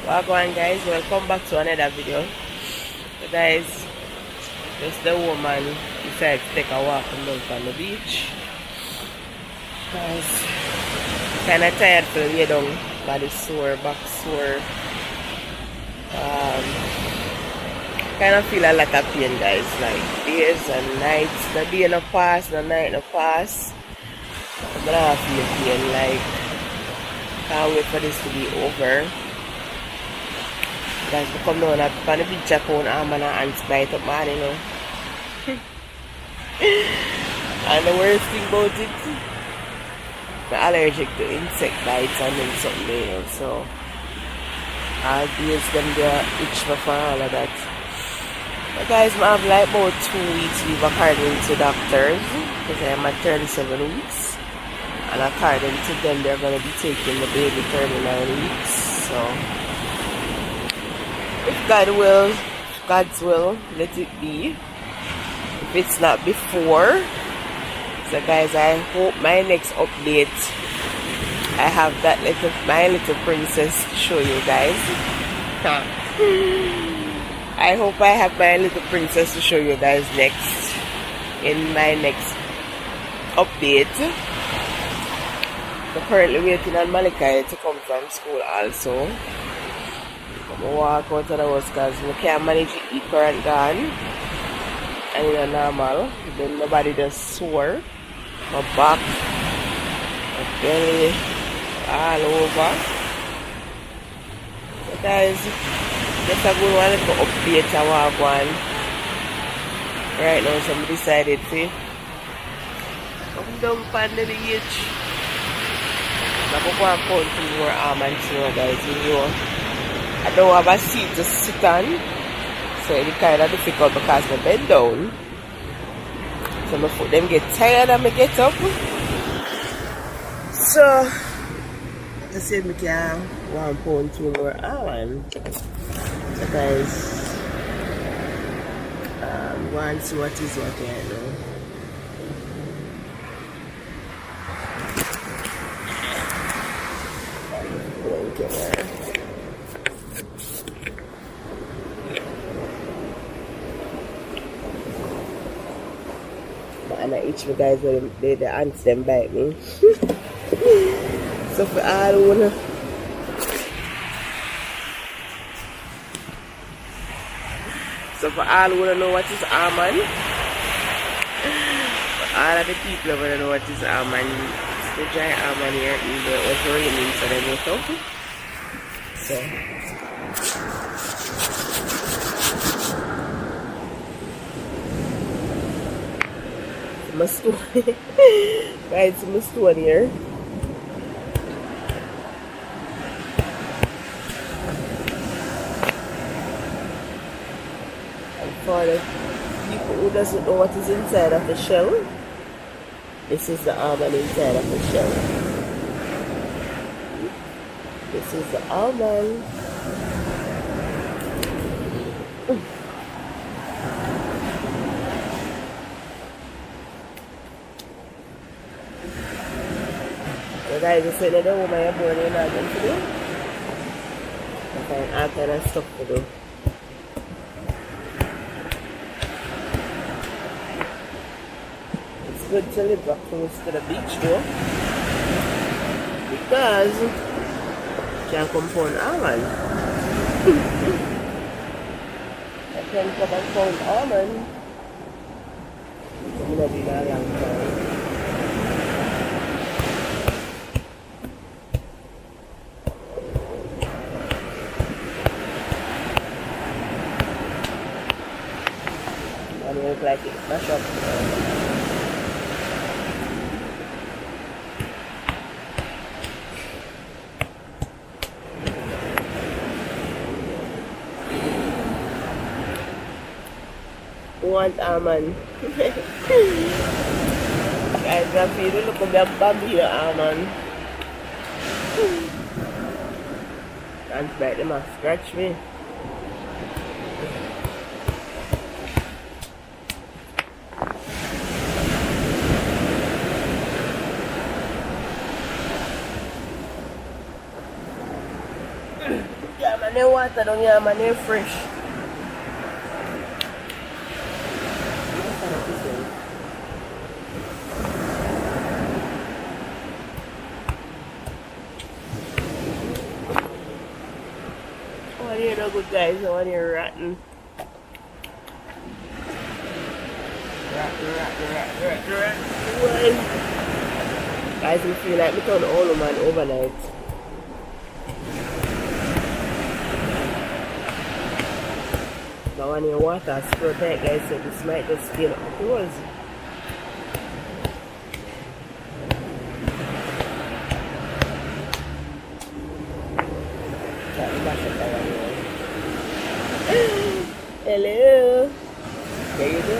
Welcome guys, welcome back to another video. So guys, just the woman decided to take a walk on the beach. Guys, kinda tired to lay down, body sore, back sore. Kinda feel a lot of pain guys, like days and nights. The day no pass, the night no pass. I'm gonna feel pain, like can't wait for this to be over. Guys, we come down at the beach at phone arm and hands bite up man, you know. And the worst thing about it, I'm allergic to insect bites and then something, you know, so I'll use them there itch me for all of that. But guys, I have like about 2 weeks leave according to doctors, because I'm at 37 weeks. And according to them, they're going to be taking the baby 39 weeks, so if God's will, let it be. If it's not before. So guys, I hope my next update, I have that my little princess to show you guys. I hope I have my little princess to show you guys next, in my next update. I'm currently waiting on Malika to come from school also. I walk out of the house because I can't manage to eat current gone. And it's normal. Then nobody just sore. My back, my belly, all over. So guys, just a good one to update our one. Right now somebody decided to come down on the beach. I'm going to pound 2 more arm and snow guys, you know. I don't have a seat to sit on, so it's kind of difficult because I bend down. So my foot them get tired and I get up. So I said I can 1 pound 2 more arm. So guys, want to see what is what right now. And I itch me guys when the ants them bite me. So for all who wanna know what is almond, for all of the people who wanna know what is almond, it's the dry almond here in the was raining so they make up. So my stone. Guys, my stone here. And for the people who doesn't know what is inside of the shell, this is the almond inside of the shell. This is the almond. So guys, I said another woman you're born in not going to do. I find all kind of stuff to do. It's good to live back close to the beach though, because you can compound almond. I can come and pound almond. I'm going to do that a long time. And it looks like it's mashed up. Want almond. Guys, I feel the look of the bamboo here, almond. Can't bite them off, scratch me. Yeah, man, the water down here, man, they're fresh. Oh, you're no good, guys. I want you rotten. Rotten. Guys, we feel like we turn all man overnight. Now when your water spread tight, guys, so this might just feel close. Hello. There you go.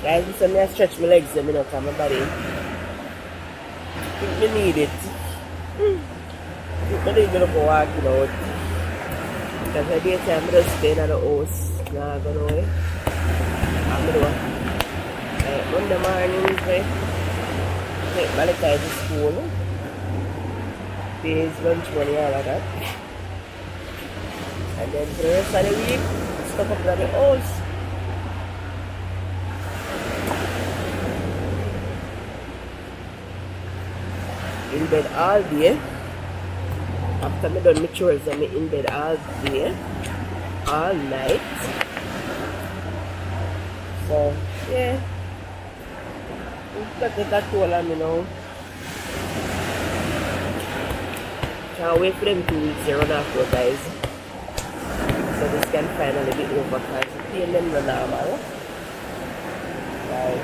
Guys, listen, I stretch my legs, you know, because my body, I think I need it. I need to go walking out. Because I did time I just stay in the house. Now I'm going away. I'm going to Monday mornings, take Malachi to school. Days, lunch money, all of that. And then for the rest of the week, stuff up at the house. In bed all day. After I done my chores, I'm in bed all day, all night. So, yeah. Got that toll on me now. Can't wait for them 2 weeks to run after, guys. So this can finally be over because the pain them no normal. Like,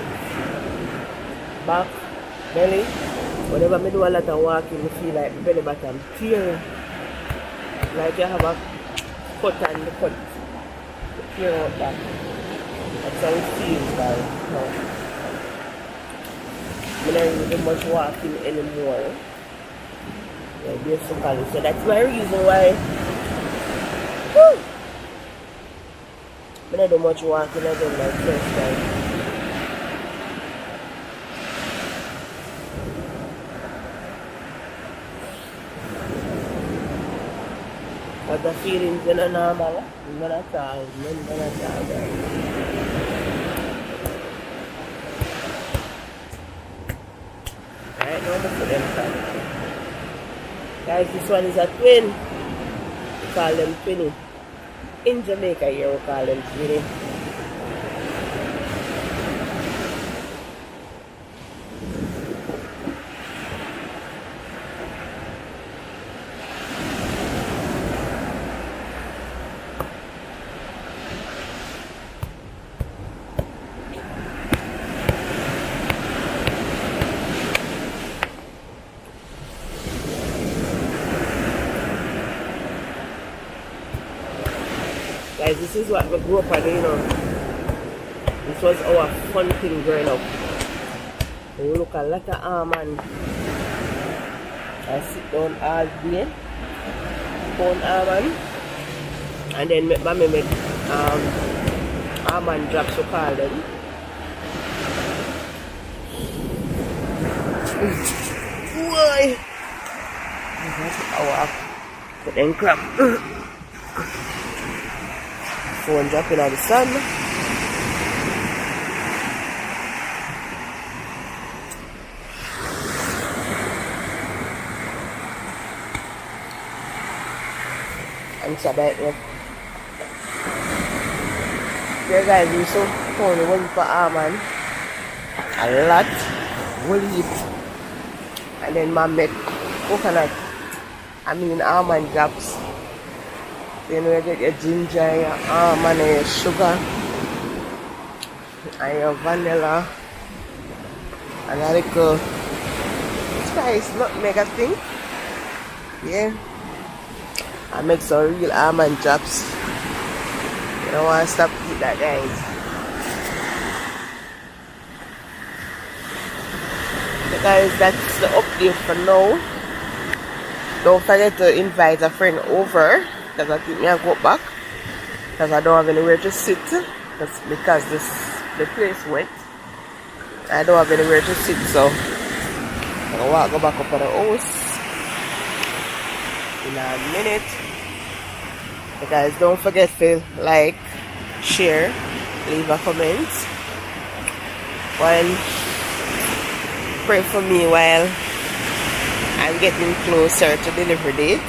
back, belly. Whenever I do a lot of walking, I feel like my belly bottom tear. Like you have a cut and the cut tear out back. That's how it feels like. No. I'm not really do much walking anymore. Yeah, basically. So that's my reason why I don't do much walking again like first time. But the feelings are not normal. I'm gonna talk. Alright, now look for them. Guys, this one is a twin. We call them twinny. In Jamaica here we call them twinny. Guys, this is what we grew up on, you know. This was our fun thing growing up. We look a lot of almond. I sit down all day, pound almond, and then my mommy make almond drops, we call them. Why? Put them crap. Phone dropping on the sun. And it's about it. Here guys, we so found one for almond. A lot. We'll eat. And then mom make coconut. Almond drops. Then we get your ginger, your almond, and your sugar, and your vanilla, and a little spice, nutmeg, I think. Yeah. I make some real almond drops. You don't want to stop eating that, guys. So guys, that's the update for now. Don't forget to invite a friend over because I think I go back because I don't have anywhere to sit because the place wet. I don't have anywhere to sit, so I'm gonna go back up to the house in a minute. So guys, don't forget to like, share, leave a comment, pray for me while I'm getting closer to delivery date.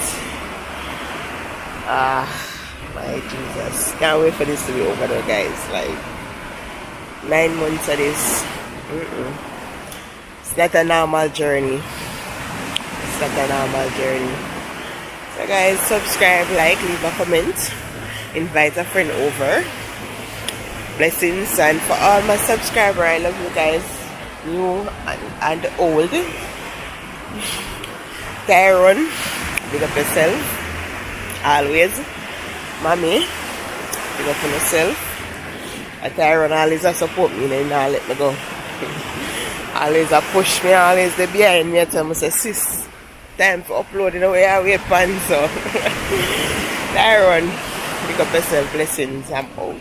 My Jesus, can't wait for this to be over though, guys. Like 9 months of this. It's not a normal journey. It's not a normal journey. So guys, subscribe, like, leave a comment, invite a friend over. Blessings, and for all my subscribers, I love you guys, new and old. Tyrone, big up yourself. Always. Mommy, big up on yourself. Tyrone always support me, and not let me go. Always push me, always they behind me. I tell me, say, sis, time for uploading the way I wait pan. So Tyrone, big up yourself. Blessings, I'm out.